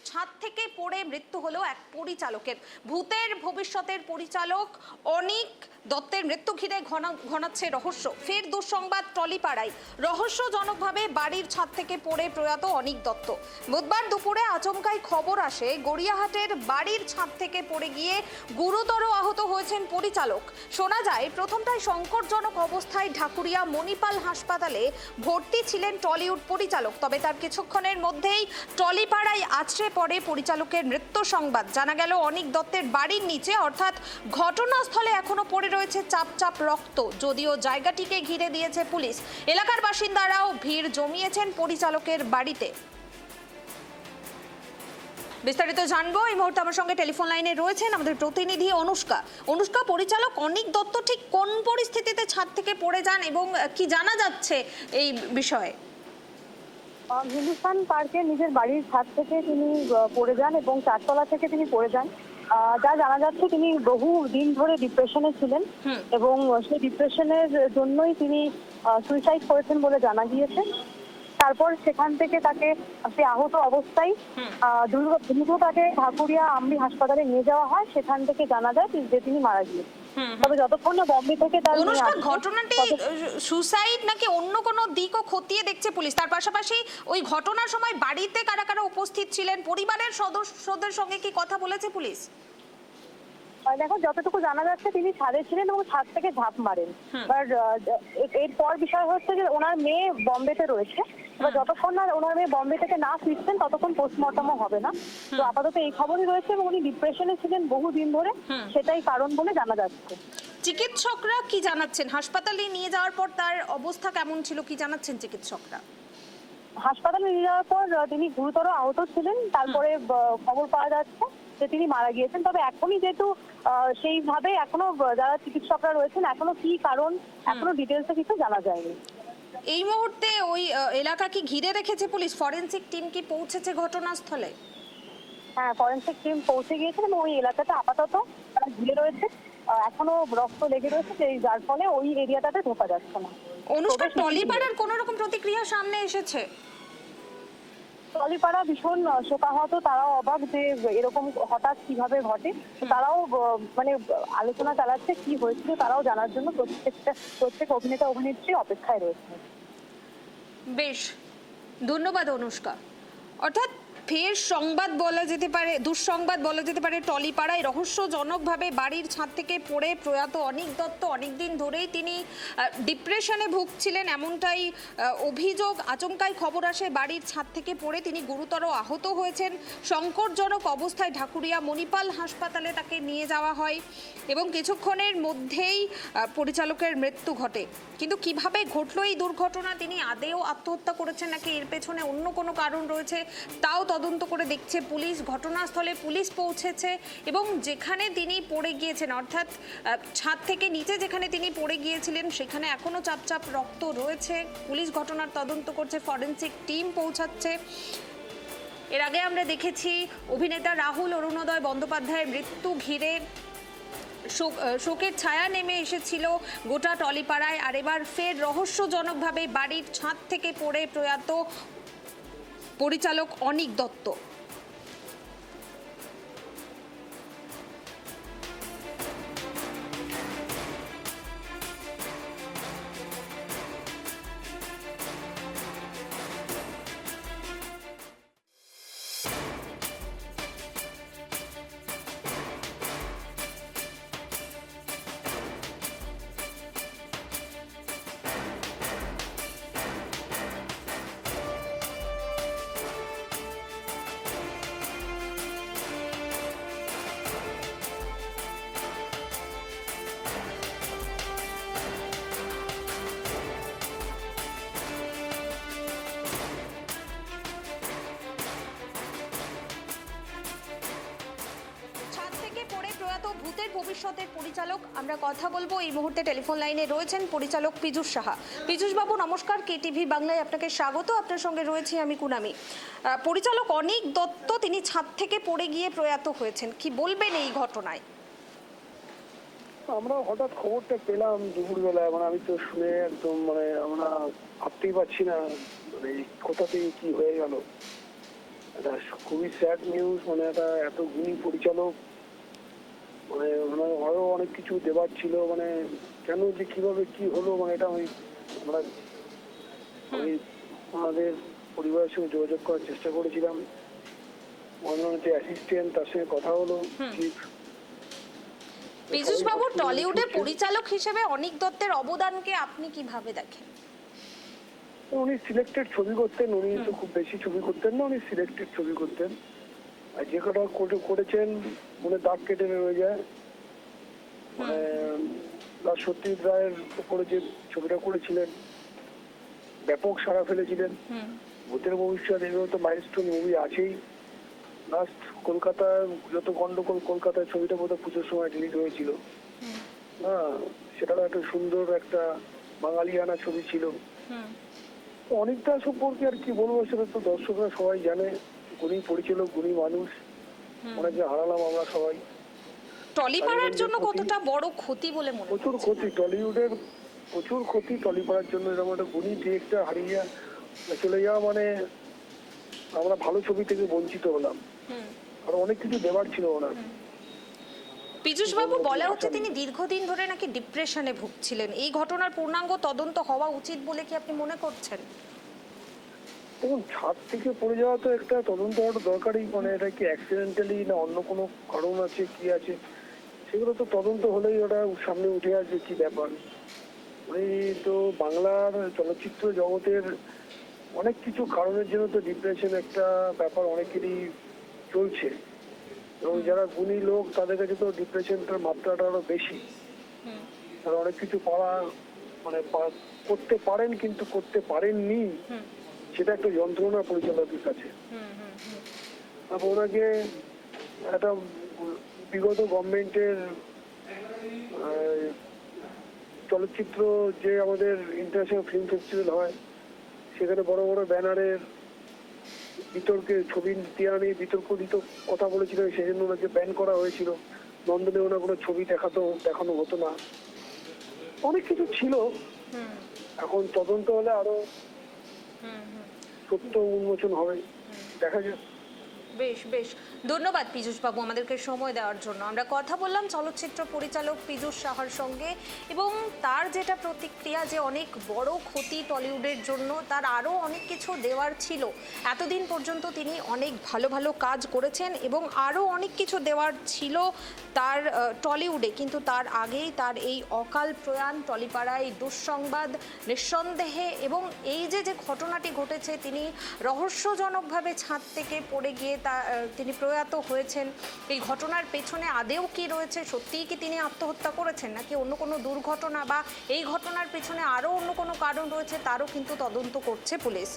ছাদ থেকে পড়ে মৃত্যু হলো এক পরিচালকের। ভূতের ভবিষ্যতের পরিচালক অনিক দত্তের মৃত্যু ঘিরে ঘনাচ্ছে রহস্য। ফের দুঃসংবাদ টলিপাড়ায়। রহস্যজনকভাবে বাড়ির ছাদ থেকে পড়ে প্রয়াত অনিক দত্ত। বুধবার দুপুরে আচমকাই খবর আসে গড়িয়াহাটের বাড়ির ছাদ থেকে পড়ে গিয়ে গুরুতর আহত হয়েছেন পরিচালক। শোনা যায় প্রথমটাই সংকটজনক অবস্থায় ঢাকুরিয়া মণিপাল হাসপাতালে ভর্তি ছিলেন টলিউড পরিচালক। তবে তার কিছুক্ষণের মধ্যেই টলিপাড়ায় আছড়ে পড়ে পরিচালকের মৃত্যু সংবাদ। জানা গেল অনিক দত্তের বাড়ির নিচে অর্থাৎ ঘটনাস্থলে এখনো পড়ে রয়েছে চাপ চাপ রক্ত। যদিও জায়গাটিকে ঘিরে দিয়েছে পুলিশ, এলাকার বাসিন্দারাও ভিড় জমিয়েছেন পরিচালকের বাড়িতে। বিস্তারিত জানবো এই মুহূর্তে আমার সঙ্গে টেলিফোন লাইনে রয়েছেন আমাদের প্রতিনিধি অনুষ্কা। অনুষ্কা, পরিচালক অনিক দত্ত ঠিক কোন পরিস্থিতিতে ছাদ থেকে পড়ে যান এবং কি জানা যাচ্ছে এই বিষয়ে? হিন্দুস্তান পার্কে নিজের বাড়ির ছাদ থেকে তিনি পড়ে যান এবং চারতলা থেকে তিনি পড়ে যান। যা জানা যাচ্ছে তিনি বহু দিন ধরে ডিপ্রেশনে ছিলেন এবং সেই ডিপ্রেশনের জন্যই তিনি সুইসাইড করেছেন বলে জানা গিয়েছে। তারপর সেখান থেকে তাকে আহত অবস্থায় দ্রুত তাকে ঢাকুরিয়া আমরি হাসপাতালে নিয়ে যাওয়া হয়। সেখান থেকে জানা যায় যে তিনি মারা গিয়েছেন। তবে যতক্ষণ না বম্বে থেকে তার ঘটনাটি সুসাইড নাকি অন্য কোনো দিকও খতিয়ে দেখছে পুলিশ। তার পাশাপাশি ওই ঘটনার সময় বাড়িতে কারা কারা উপস্থিত ছিলেন, পরিবারের সদস্যদের সঙ্গে কি কথা বলেছে পুলিশ? দেখো, যতটুকু জানা যাচ্ছে তিনি ছাদে ছিলেন এবং ছাদ থেকে ঝাঁপ মারেন। এরপর বিষয় হচ্ছে যে ওনার মেয়ে বম্বেতে রয়েছে। এবার যতক্ষণ না ওনার মেয়ে বম্বে থেকে না ফিরছেন ততক্ষণ পোস্টমর্টমও হবে না। তো আপাতত এই খবরই রয়েছে এবং উনি ডিপ্রেশনে ছিলেন বহু দিন ধরে, সেটাই কারণ বলে জানা যাচ্ছে। চিকিৎসকরা কি জানাচ্ছেন? হাসপাতালে নিয়ে যাওয়ার পর তার অবস্থা কেমন ছিল, কি জানাচ্ছেন চিকিৎসকরা? হাসপাতালে নিয়ে যাওয়ার পর তিনি গুরুতর আহত ছিলেন। তারপরে খবর পাওয়া যাচ্ছে যে তিনি মারা গিয়েছেন। তবে এখনই যেহেতু সেইভাবে এখনো যারা চিকিৎসকরা রয়েছেন এখনো কি কারণ এখনো ডিটেলসে কিছু জানা যায়নি। এই মুহূর্তে ওই এলাকা কি ঘিরে রেখেছে পুলিশ? ফরেনসিক টিম কি পৌঁছেছে ঘটনাস্থলে? হ্যাঁ, ফরেনসিক টিম পৌঁছে গিয়েছে এবং ওই এলাকাটা আপাতত ঘিরে রয়েছে। এখনো রক্ত লেগে রয়েছে, যার ফলে ওই এরিয়াটাতে ঢোকা যাচ্ছে না। অনুষ্ঠান টলিপাড়ার কোন রকম প্রতিক্রিয়া সামনে এসেছে? টলিপাড়া ভীষণ শোকাহত, তারাও অবাক যে এরকম হঠাৎ কিভাবে ঘটে। তারাও মানে আলোচনা চালাচ্ছে কি হয়েছিল, তারাও জানার জন্য প্রত্যেক অভিনেতা অভিনেত্রী অপেক্ষায় রয়েছে। বেশ, ধন্যবাদ অনুষ্কা। অর্থাৎ ফের সংবাদ বলা যেতে পারে, দুঃসংবাদ বলা যেতে পারে টলিপাড়ায়। রহস্যজনকভাবে বাড়ির ছাদ থেকে পড়ে প্রয়াত অনিক দত্ত। অনেকদিন ধরেই তিনি ডিপ্রেশনে ভুগছিলেন এমনটাই অভিযোগ। আচমকাই খবর আসে বাড়ির ছাদ থেকে পড়ে তিনি গুরুতর আহত হয়েছেন। সংকটজনক অবস্থায় ঢাকুরিয়া মণিপাল হাসপাতালে তাকে নিয়ে যাওয়া হয় এবং কিছুক্ষণের মধ্যেই পরিচালকের মৃত্যু ঘটে। কিন্তু কিভাবে ঘটলো এই দুর্ঘটনা, তিনি আদেও আত্মহত্যা করেছেন নাকি এর পেছনে অন্য কোনো কারণ রয়েছে, তাও তদন্ত করে দেখছে পুলিশ। ঘটনাস্থলে পুলিশ পৌঁছেছে এবং যেখানে তিনি পড়ে গিয়েছেন অর্থাৎ ছাদ থেকে নিচে যেখানে তিনি পড়ে গিয়েছিলেন সেখানে এখনো চাপ চাপ রক্ত রয়েছে। পুলিশ ঘটনার তদন্ত করছে, ফরেনসিক টিম পৌঁছাচ্ছে। এর আগে আমরা দেখেছি অভিনেতা রাহুল অরুণোদয় বন্দ্যোপাধ্যায়ের মৃত্যু ঘিরে শোকের ছায়া নেমে এসেছিল গোটা টলিপাড়ায়। আর এবার ফের রহস্যজনকভাবে বাড়ির ছাদ থেকে পড়ে প্রয়াত পরিচালক অনিক দত্ত। ভূতের ভবিষ্যতের পরিচালক আমরা কথা বলবো। এই মুহূর্তে টেলিফোন লাইনে রয়েছেন পরিচালক পীযূষ সাহা। পীযূষ বাবু নমস্কার, কেটিভি বাংলায় আপনাকে স্বাগত। আপনার সঙ্গে রয়েছি আমি কুনামি। পরিচালক অনিক দত্ত তিনি ছাদ থেকে পড়ে গিয়ে প্রয়াত হয়েছেন, কি বলবেন এই ঘটনায়? আমরা হঠাৎ খবরটা পেলাম দুপুরবেলায়, আমি তো শুনে একদম আমরা ভাবতেই পারছি না কোথা থেকে কি হয়ে গেল। এটা খুবই স্যাড নিউজ, মানে একটা এত গুণী পরিচালক, মানে ওনার আরো অনেক কিছু দেবার ছিল, মানে কেন যে কিভাবে কি হলো, মানে এটা আমি ওনাদের পরিবারের সঙ্গে যোগাযোগ করার চেষ্টা করেছিলাম। ওনার যে অ্যাসিস্ট্যান্ট তার সঙ্গে কথা হলো, চিফ। পীযূষ বাবু, টলিউডের পরিচালক হিসেবে অনিক দত্তের অবদানকে আপনি কিভাবে দেখেন? উনি সিলেক্টেড ছবি করতেন, উনি তো খুব বেশি ছবি করতেন না, উনি সিলেক্টেড ছবি করতেন। আর যে কটা করেছেন মনে দাগ কেটে রয়ে যায়। মানে সত্যজিৎ রায়ের উপরে যে ছবিটা করেছিলেন ব্যাপক সাড়া ফেলেছিলেন। ভূতের ভবিষ্যৎ, এগুলো তো মাইলস্টোন মুভি আছেই। লাস্ট কলকাতায় যত গন্ডগোল, কলকাতায় ছবিটা বোধহয় পুজোর সময় রিলিজ হয়েছিল। হ্যাঁ, সেটাও একটা সুন্দর একটা বাঙালিয়ানা ছবি ছিল। অনেকটা সম্পর্কে আর কি বলবো, সেটা তো দর্শকরা সবাই জানে। গুণী পরিচালক, গুণী মানুষ, অনেকে হারালাম আমরা সবাই। টলিপাড়ার জন্য কতটা বড় ক্ষতি বলে মনে প্রচুর হচ্ছে? ক্ষতি, টলিউডের প্রচুর ক্ষতি। টলিপাড়ার জন্য এরকম একটা গুণী ডিরেক্টর হারিয়ে চলে যাওয়া, মানে আমরা ভালো ছবি থেকে বঞ্চিত হলাম। আর অনেক কিছু দেবার ছিল ওনার। পীযূষ বাবু, বলা হচ্ছে তিনি দীর্ঘদিন ধরে নাকি ডিপ্রেশনে ভুগছিলেন। এই ঘটনার পূর্ণাঙ্গ তদন্ত হওয়া উচিত বলে কি আপনি মনে করছেন? দেখুন, ছাদ থেকে পড়ে যাওয়া তো একটা তদন্ত হওয়াটা দরকারই। মানে এটা কি অ্যাক্সিডেন্টালি না অন্য কোনো কারণ আছে, কি আছে, সেগুলো তো তদন্ত হলেই ওটা সামনে উঠে আসবে কি ব্যাপার। এই তো বাংলার চলচ্চিত্র জগতের অনেক কিছু কারণের জন্য তো ডিপ্রেশন একটা ব্যাপার অনেকেরই চলছে। এবং যারা গুণী লোক তাদের কাছে তো ডিপ্রেশনটার মাত্রাটা আরো বেশি। তারা অনেক কিছু করতে পারেন কিন্তু করতে পারেননি, সেটা একটা যন্ত্রণা পরিচালকের কাছে। তারপর ওনাকে একটা বিগত গভর্নমেন্টের চলচ্চিত্র, যে আমাদের ইন্টারন্যাশনাল ফিল্ম ফেস্টিভ্যাল হয়, সেখানে বড় বড় ব্যানারের বিতর্কে ছবি দেওয়া নিয়ে বিতর্কিত কথা বলেছিলেন, সেই জন্য ওনাকে ব্যান করা হয়েছিল। লন্ডনে ওনার কোনো ছবি দেখানো হতো না। অনেক কিছু ছিল। এখন তদন্ত হলে আরো সত্য উন্মোচন হবে, দেখা যাক। বেশ বেশ, ধন্যবাদ পীযূষ বাবু আমাদেরকে সময় দেওয়ার জন্য। আমরা কথা বললাম চলচ্চিত্র পরিচালক পীযূষ সাহার সঙ্গে, এবং তার যেটা প্রতিক্রিয়া যে অনেক বড় ক্ষতি টলিউডের জন্য, তার আরও অনেক কিছু দেওয়ার ছিল। এতদিন পর্যন্ত তিনি অনেক ভালো ভালো কাজ করেছেন এবং আরও অনেক কিছু দেওয়ার ছিল তার টলিউডে, কিন্তু তার আগেই তার এই অকাল প্রয়াণ, টলিপাড়ায় দুঃসংবাদ নিঃসন্দেহে। এবং এই যে ঘটনাটি ঘটেছে, তিনি রহস্যজনকভাবে ছাদ থেকে পড়ে গিয়ে তিনি প্রয়াত হয়েছেন। এই ঘটনার পেছনে আদেও কি রয়েছে? সত্যিই কি তিনি আত্মহত্যা করেছেন, নাকি অন্য কোনো দুর্ঘটনা, বা এই ঘটনার পেছনে আরও অন্য কোনো কারণ রয়েছে, তারও কিন্তু তদন্ত করছে পুলিশ।